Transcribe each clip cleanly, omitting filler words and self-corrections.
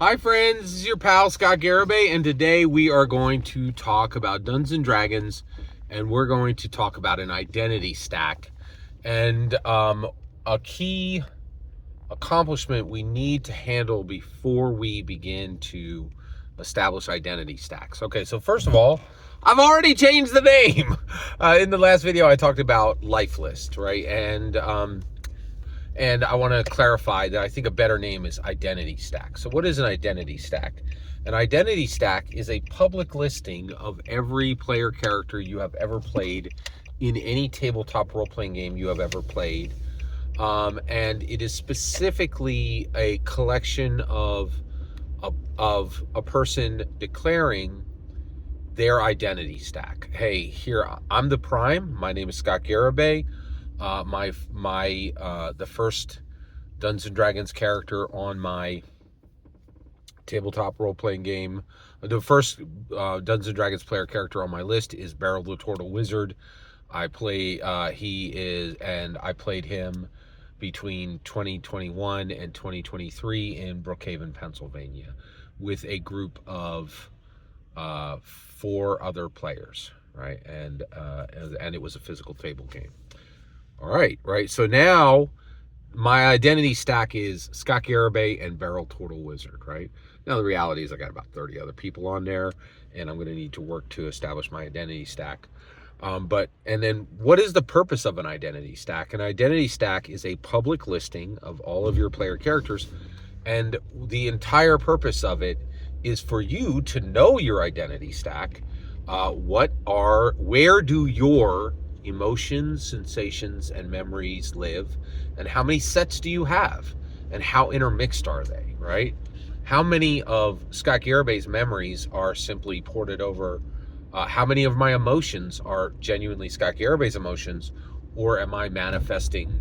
Hi friends, this is your pal Scott Garibay, and today we are going to talk about Dungeons & Dragons, and we're going to talk about an identity stack. And a key accomplishment we need to handle before we begin to establish identity stacks. Okay, so first of all, I've already changed the name. In the last video I talked about Life List, right? And I want to clarify that I think a better name is identity stack. So what is an identity stack? An identity stack is a public listing of every player character you have ever played in any tabletop role-playing game you have ever played. And it is specifically a collection of a person declaring their identity stack. Hey, here, I'm the Prime. My name is Scott Garibay. The first Dungeons and Dragons character on my tabletop role-playing game, the first Dungeons and Dragons player character on my list is Beryl the Turtle Wizard. I played him between 2021 and 2023 in Brookhaven, Pennsylvania, with a group of 4 other players, right? And it was a physical table game. All right. So now my identity stack is Scott Garibay and Beryl Turtle Wizard, right? Now the reality is I got about 30 other people on there, and I'm going to need to work to establish my identity stack. And then what is the purpose of an identity stack? An identity stack is a public listing of all of your player characters, and the entire purpose of it is for you to know your identity stack. Where do your emotions, sensations, and memories live, and how many sets do you have, and how intermixed are they, right? How many of Scott Garibay's memories are simply ported over? How many of my emotions are genuinely Scott Garibay's emotions, or am I manifesting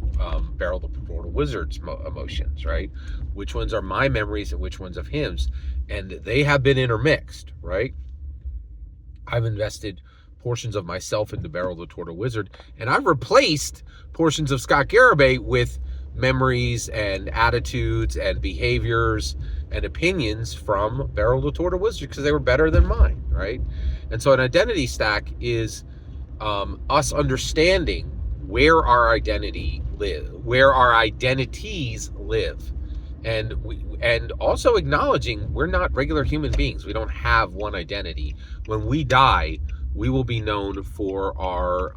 Beryl the Turtle Wizard's emotions, right? Which ones are my memories and which ones of his? And they have been intermixed, right? I've invested portions of myself into Beryl the Turtle Wizard, and I've replaced portions of Scott Garibay with memories and attitudes and behaviors and opinions from Beryl the Turtle Wizard because they were better than mine, right? And so an identity stack is us understanding where our identities live, and also acknowledging we're not regular human beings. We don't have one identity. When we die, we will be known for our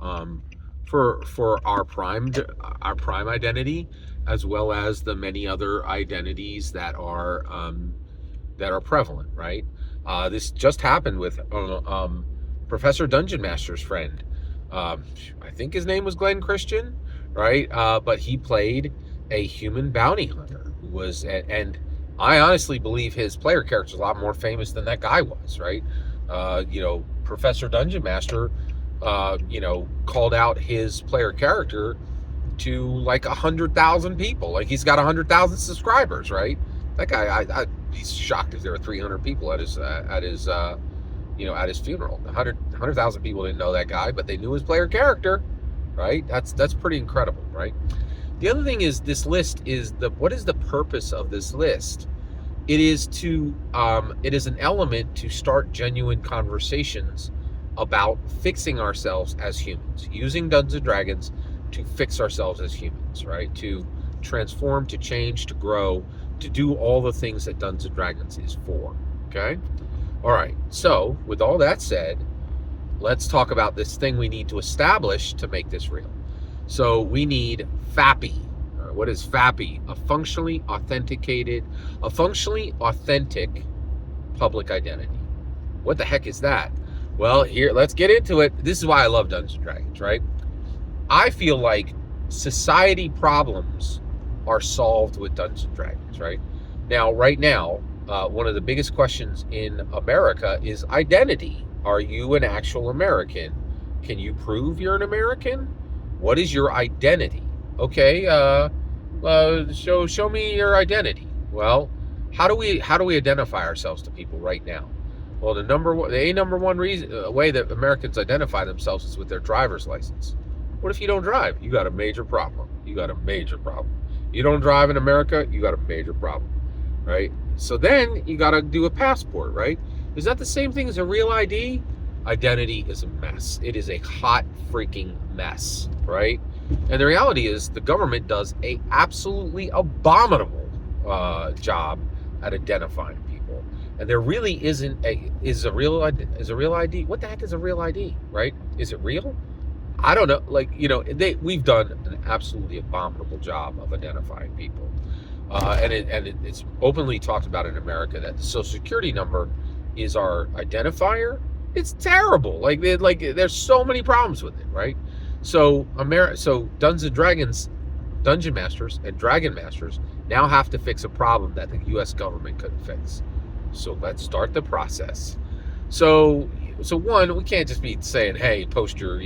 prime identity, as well as the many other identities that are prevalent, right? This just happened with Professor Dungeon Master's friend. I think his name was Glenn Christian, right? But he played a human bounty hunter who was, and I honestly believe his player character is a lot more famous than that guy was, right? Professor Dungeon Master, called out his player character to like 100,000 people. Like, he's got 100,000 subscribers, right? That guy, I'd be shocked if there were 300 people at his funeral. 100,000 people didn't know that guy, but they knew his player character, right? That's pretty incredible, right? The other thing is, this list is what is the purpose of this list? It is an element to start genuine conversations about fixing ourselves as humans, using Dungeons and Dragons to fix ourselves as humans, right? To transform, to change, to grow, to do all the things that Dungeons and Dragons is for, okay? All right, so with all that said, let's talk about this thing we need to establish to make this real. So we need FAPI. What is FAPI? A functionally authentic public identity. What the heck is that? Well, here, let's get into it. This is why I love Dungeons & Dragons, right? I feel like society problems are solved with Dungeons & Dragons, right? Right now, one of the biggest questions in America is identity. Are you an actual American? Can you prove you're an American? What is your identity? Okay, show me your identity. Well, how do we identify ourselves to people right now? Well, the number one way that Americans identify themselves is with their driver's license. What if you don't drive? You got a major problem. You don't drive in America, you got a major problem, right? So then you got to do a passport, right? Is that the same thing as a real ID? Identity is a mess. It is a hot freaking mess, right? And the reality is the government does a absolutely abominable job at identifying people. And there really isn't a real ID. What the heck is a real ID, right? Is it real? I don't know. Like, we've done an absolutely abominable job of identifying people. It's openly talked about in America that the Social Security number is our identifier. It's terrible. Like there's so many problems with it, right? So Dungeon Masters and Dragon Masters now have to fix a problem that the U.S. government couldn't fix. So let's start the process. So one, we can't just be saying, hey, post your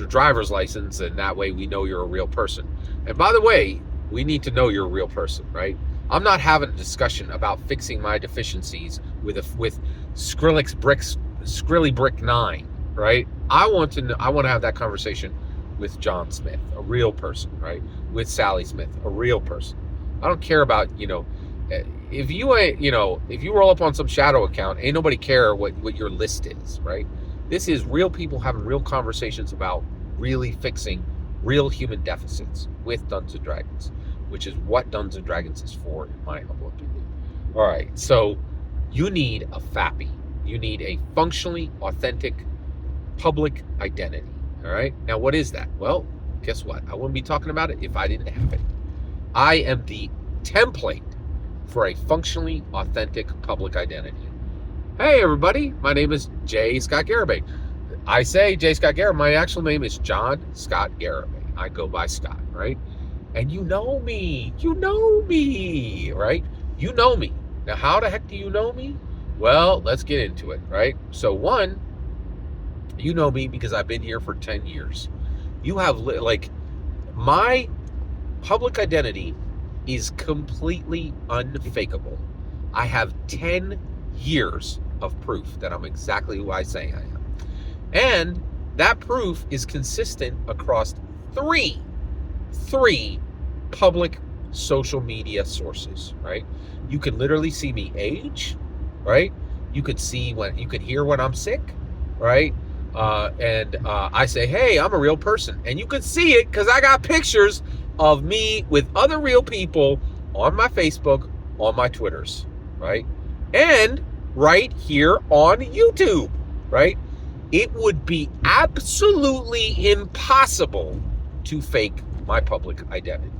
driver's license, and that way we know you're a real person. And by the way, we need to know you're a real person, right? I'm not having a discussion about fixing my deficiencies with Skrilly Brick 9, right? I want to have that conversation with John Smith, a real person, right? With Sally Smith, a real person. I don't care about, if you roll up on some shadow account, ain't nobody care what your list is, right? This is real people having real conversations about really fixing real human deficits with Dungeons & Dragons, which is what Dungeons & Dragons is for, in my humble opinion. All right, so you need a FAPI. You need a functionally authentic public identity, all right? Now, what is that? Well, guess what? I wouldn't be talking about it if I didn't have it. I am the template for a functionally authentic public identity. Hey, everybody, my name is J. Scott Garibay. I say J. Scott Garibay. My actual name is John Scott Garibay. I go by Scott, right? And you know me, right? You know me. Now, how the heck do you know me? Well, let's get into it, right? So one, you know me because I've been here for 10 years. You have, my public identity is completely unfakeable. I have 10 years of proof that I'm exactly who I say I am. And that proof is consistent across three public social media sources, right? You can literally see me age, right? You could hear when I'm sick, right? I say, hey, I'm a real person. And you can see it because I got pictures of me with other real people on my Facebook, on my Twitters, right? And right here on YouTube, right? It would be absolutely impossible to fake my public identity.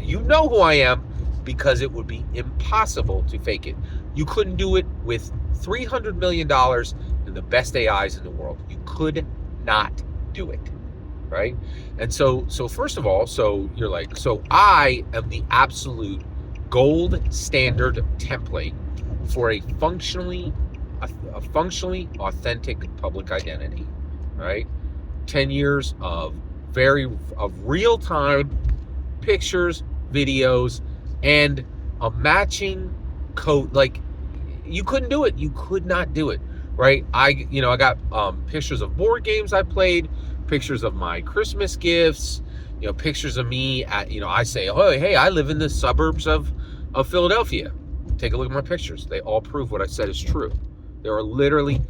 You know who I am because it would be impossible to fake it. You couldn't do it with $300 million and the best AIs in the world. You could not do it, right? And so first of all, you're like, so I am the absolute gold standard template for a functionally authentic public identity, right? 10 years of real-time pictures, videos, and a matching code. Like, you couldn't do it. You could not do it, right? I got pictures of board games I played, pictures of my Christmas gifts, pictures of me at, I say, oh, hey, I live in the suburbs of Philadelphia. Take a look at my pictures. They all prove what I said is true. There are literally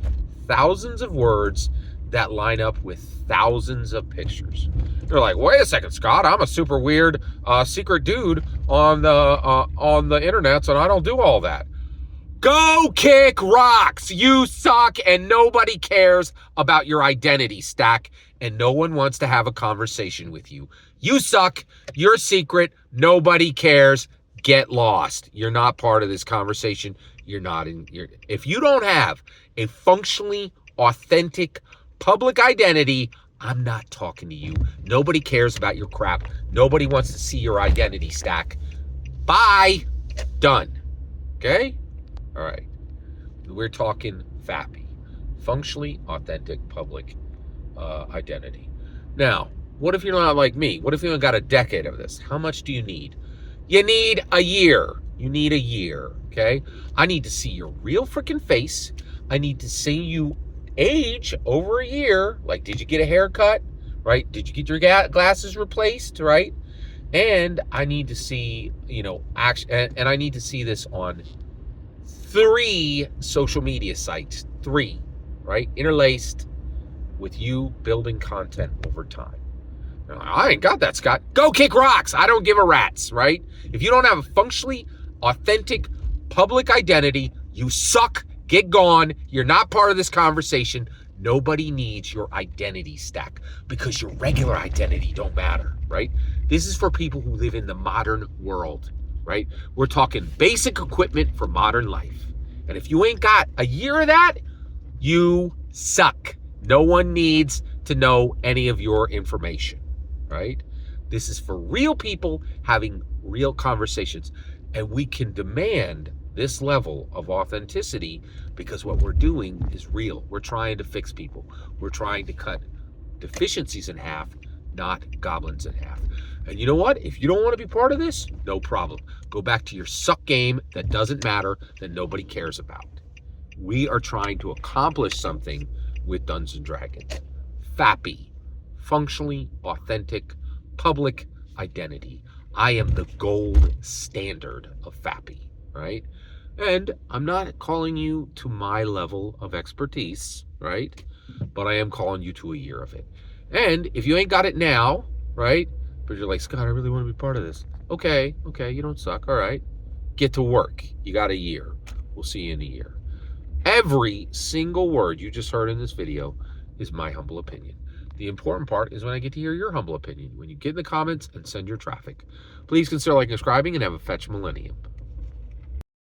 thousands of words that line up with thousands of pictures. They're like, wait a second, Scott, I'm a super weird secret dude on the internet, so I don't do all that. Go kick rocks! You suck, and nobody cares about your identity stack, and no one wants to have a conversation with you. You suck. You're secret. Nobody cares. Get lost. You're not part of this conversation. If you don't have a functionally authentic public identity, I'm not talking to you. Nobody cares about your crap. Nobody wants to see your identity stack. Bye. Done. Okay? All right. We're talking FAPI, functionally authentic public identity. Now, what if you're not like me? What if you only got a decade of this? How much do you need? You need a year. You need a year, okay? I need to see your real freaking face. I need to see you age over a year. Like, did you get a haircut, right? Did you get your glasses replaced, right? And I need to see, action, and I need to see this on 3 social media sites, 3, right? Interlaced with you building content over time. Now, I ain't got that, Scott. Go kick rocks. I don't give a rat's, right? If you don't have a functionally authentic public identity, you suck. Get gone. You're not part of this conversation. Nobody needs your identity stack because your regular identity don't matter, right? This is for people who live in the modern world, right? We're talking basic equipment for modern life. And if you ain't got a year of that, you suck. No one needs to know any of your information, right? This is for real people having real conversations. And we can demand this level of authenticity because what we're doing is real. We're trying to fix people. We're trying to cut deficiencies in half, not goblins in half. And you know what? If you don't want to be part of this, no problem. Go back to your suck game that doesn't matter, that nobody cares about. We are trying to accomplish something with Dungeons & Dragons. FAPI, functionally authentic public identity. I am the gold standard of FAPI, right? And I'm not calling you to my level of expertise, right? But I am calling you to a year of it. And if you ain't got it now, right? But you're like, Scott, I really want to be part of this. Okay, you don't suck. All right. Get to work. You got a year. We'll see you in a year. Every single word you just heard in this video is my humble opinion. The important part is when I get to hear your humble opinion, when you get in the comments and send your traffic. Please consider liking and subscribing and have a fetch millennium.